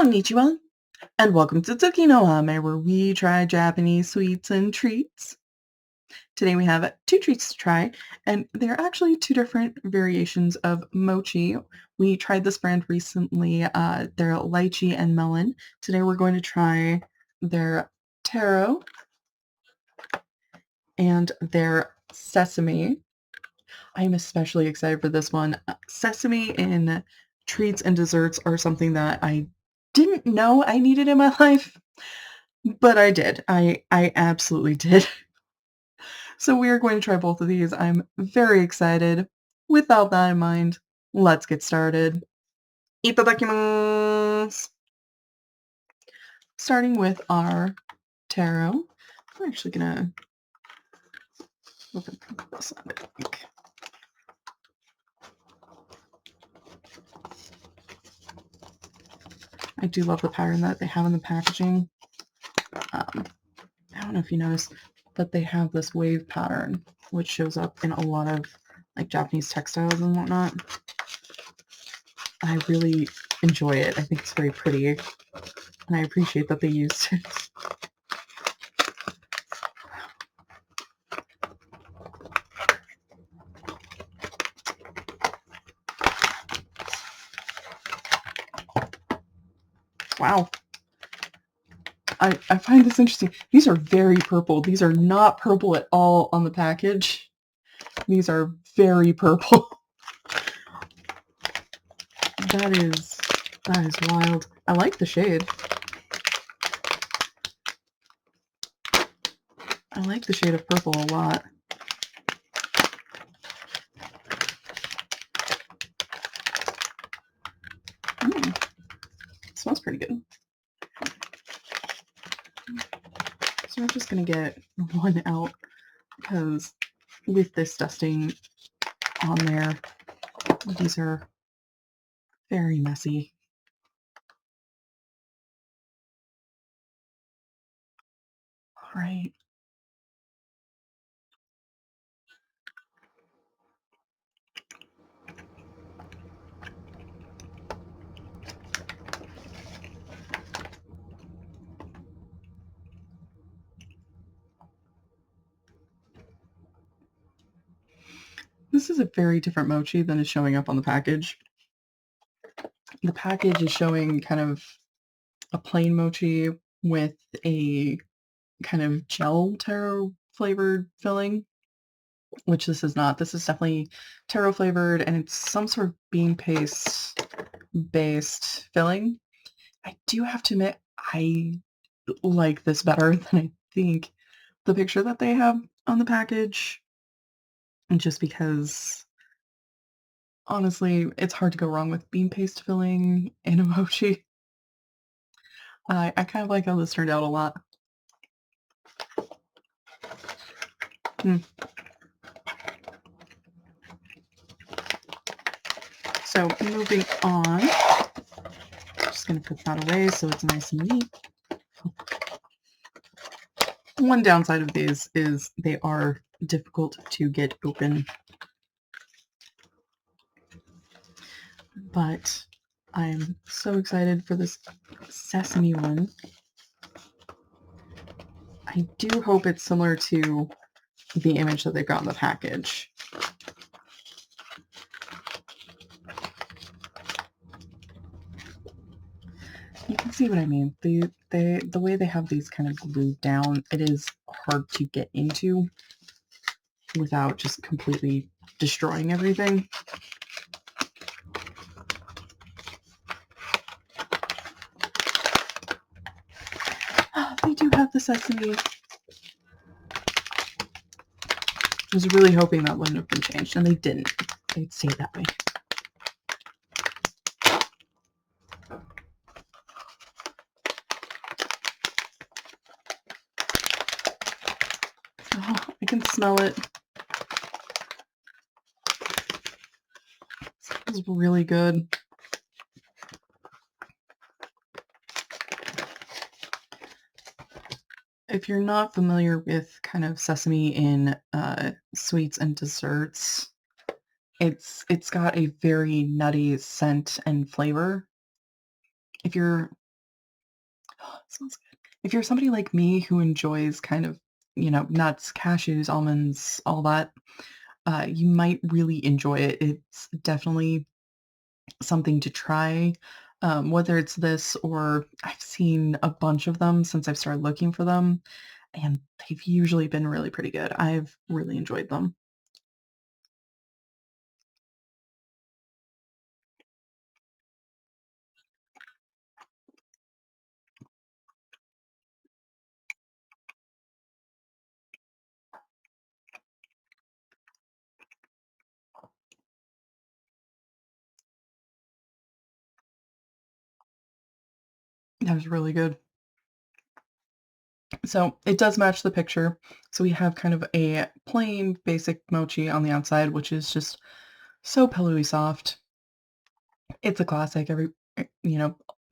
Konnichiwa, and welcome to Tsuki no Ame, where we try Japanese sweets and treats. Today we have two treats to try, and they're actually two different variations of mochi. We tried this brand recently, their lychee and melon. Today we're going to try their taro and their sesame. I'm especially excited for this one. Sesame in treats and desserts are something that I didn't know I needed in my life. But I did. I absolutely did. So we are going to try both of these. I'm very excited. Without that in mind, let's get started. Itadakimasu! Starting with our taro. I'm actually gonna open this side, I think. I do love the pattern that they have in the packaging. I don't know if you noticed, but they have this wave pattern, which shows up in a lot of like Japanese textiles and whatnot. I really enjoy it. I think it's very pretty, and I appreciate that they used it. Wow. I find this interesting. These are very purple. These are not purple at all on the package. These are very purple. That is wild. I like the shade. I like the shade of purple a lot. It smells pretty good. So I'm just going to get one out because with this dusting on there, these are very messy. All right. This is a very different mochi than is showing up on the package. The package is showing kind of a plain mochi with a kind of gel taro flavored filling, which this is not. This is definitely taro flavored, and it's some sort of bean paste based filling. I do have to admit, I like this better than I think the picture that they have on the package, just because honestly, it's hard to go wrong with bean paste filling in a mochi. I kind of like how this turned out a lot. So moving on, just going to put that away so it's nice and neat. One downside of these is they are difficult to get open, but I'm so excited for this sesame one. I do hope it's similar to the image that they've got in the package. You can see what I mean. The way they have these kind of glued down, it is hard to get into without just completely destroying everything. They do have the sesame. I was really hoping that wouldn't have been changed, and they didn't. They'd stay that way. Oh, I can smell it. It smells really good. If you're not familiar with kind of sesame in sweets and desserts, it's got a very nutty scent and flavor. If you're Smells good. If you're somebody like me who enjoys kind of, nuts, cashews, almonds, all that, you might really enjoy it. It's definitely something to try, whether it's this or I've seen a bunch of them since I've started looking for them, and they've usually been really pretty good. I've really enjoyed them. That was really good. So it does match the picture. So we have kind of a plain basic mochi on the outside, which is just so pillowy soft. It's a classic.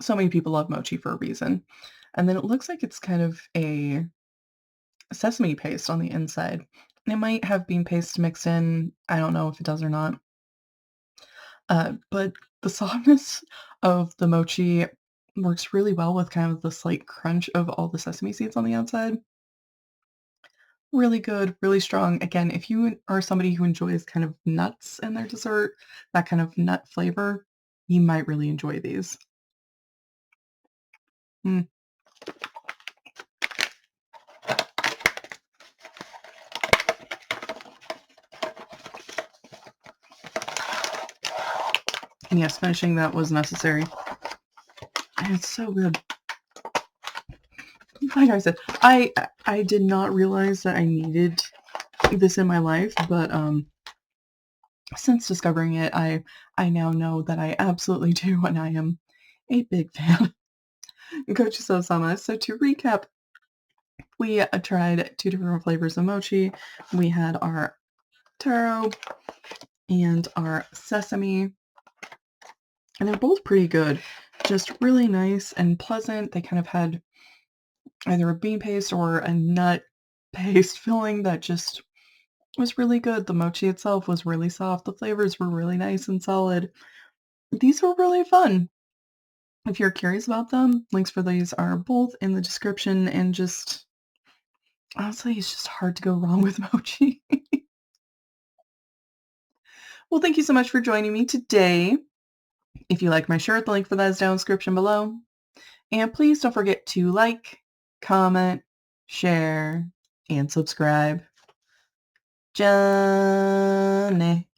So many people love mochi for a reason. And then it looks like it's kind of a sesame paste on the inside. It might have bean paste mixed in. I don't know if it does or not. But the softness of the mochi works really well with kind of the slight crunch of all the sesame seeds on the outside. Really good, really strong. Again, if you are somebody who enjoys kind of nuts in their dessert, that kind of nut flavor, you might really enjoy these. Mm. And yes, finishing that was necessary. And it's so good. Like I said, I did not realize that I needed this in my life, but since discovering it, I now know that I absolutely do, and I am a big fan. Coach Sesame. So to recap, we tried two different flavors of mochi. We had our taro and our sesame, and they're both pretty good. Just really nice and pleasant. They kind of had either a bean paste or a nut paste filling that just was really good. The mochi itself was really soft. The flavors were really nice and solid. These were really fun. If you're curious about them, links for these are both in the description, and just honestly, it's just hard to go wrong with mochi. Well, thank you so much for joining me today. If you like my shirt, the link for that is down in the description below. And please don't forget to like, comment, share, and subscribe. Johnny.